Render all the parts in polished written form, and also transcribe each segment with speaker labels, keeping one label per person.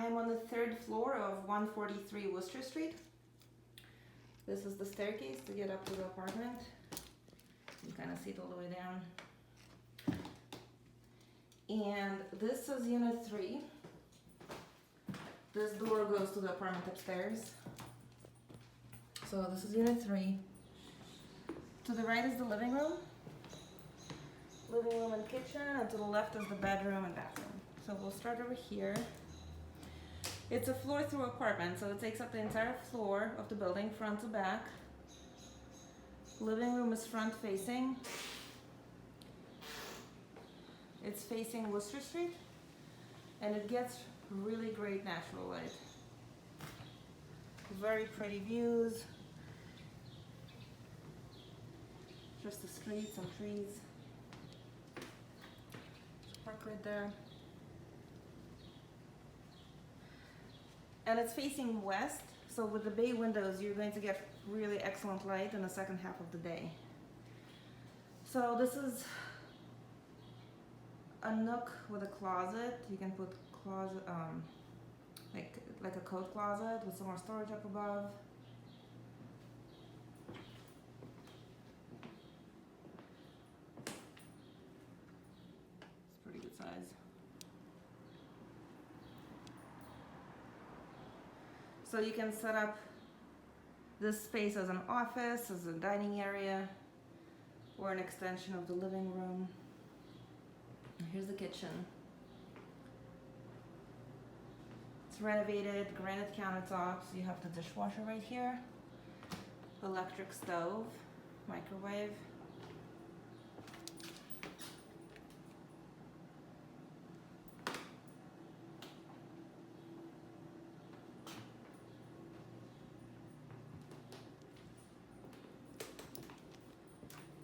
Speaker 1: I am on the 3rd floor of 143 Worcester Street. This is the staircase to get up to the apartment. You kind of see it all the way down. And this is unit 3. This door goes to the apartment upstairs. So this is unit 3. To the right is the living room. Living room and kitchen, and to the left is the bedroom and bathroom. So we'll start over here. It's a floor-through apartment, so it takes up the entire floor of the building, front to back. Living room is front-facing. It's facing Worcester Street, and it gets really great natural light. Very pretty views. Just the streets and trees. Park right there. And it's facing west, so with the bay windows, you're going to get really excellent light in the second half of the day. So this is a nook with a closet. You can put closet, like a coat closet with some more storage up above. It's pretty good size. So you can set up this space as an office, as a dining area, or an extension of the living room. Here's the kitchen. It's renovated, granite countertops. You have the dishwasher right here, electric stove, microwave.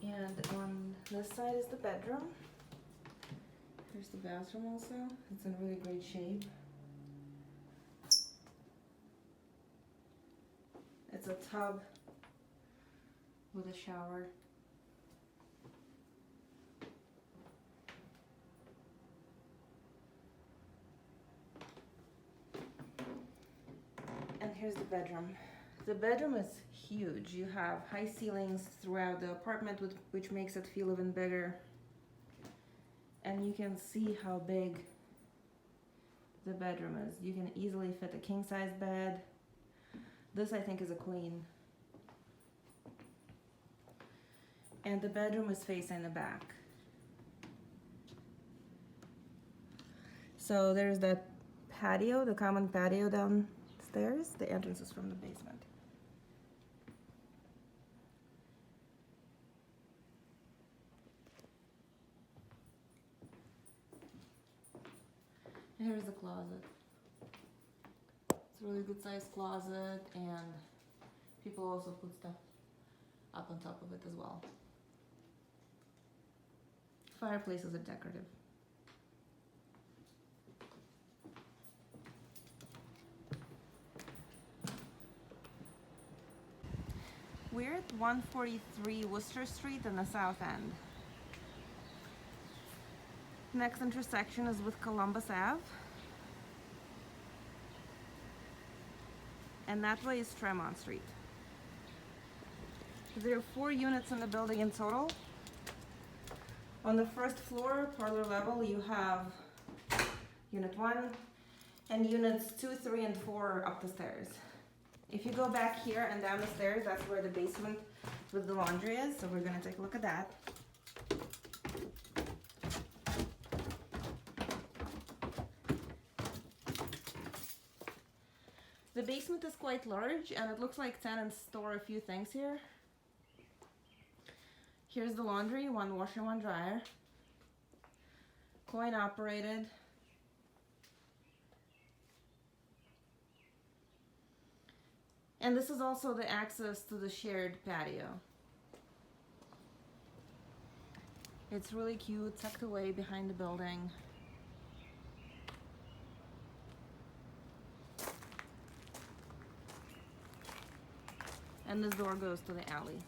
Speaker 1: And on this side is the bedroom. Here's the bathroom also. It's in really great shape. It's a tub with a shower. And here's the bedroom. The bedroom is huge. You have high ceilings throughout the apartment, which makes it feel even bigger. And you can see how big the bedroom is. You can easily fit a king-size bed. This, I think, is a queen. And the bedroom is facing the back. So there's that patio, the common patio downstairs. The entrance is from the basement. Here's the closet. It's a really good sized closet, and people also put stuff up on top of it as well. Fireplaces are decorative. We're at 143 Worcester Street in the South End. Next intersection is with Columbus Ave. And that way is Tremont Street. There are 4 units in the building in total. On the first floor, parlor level, you have unit 1 and units 2, 3, and 4 up the stairs. If you go back here and down the stairs, that's where the basement with the laundry is. So we're gonna take a look at that. The basement is quite large, and it looks like tenants store a few things here. Here's the laundry, 1 washer, 1 dryer. Coin operated. And this is also the access to the shared patio. It's really cute, tucked away behind the building. And this door goes to the alley.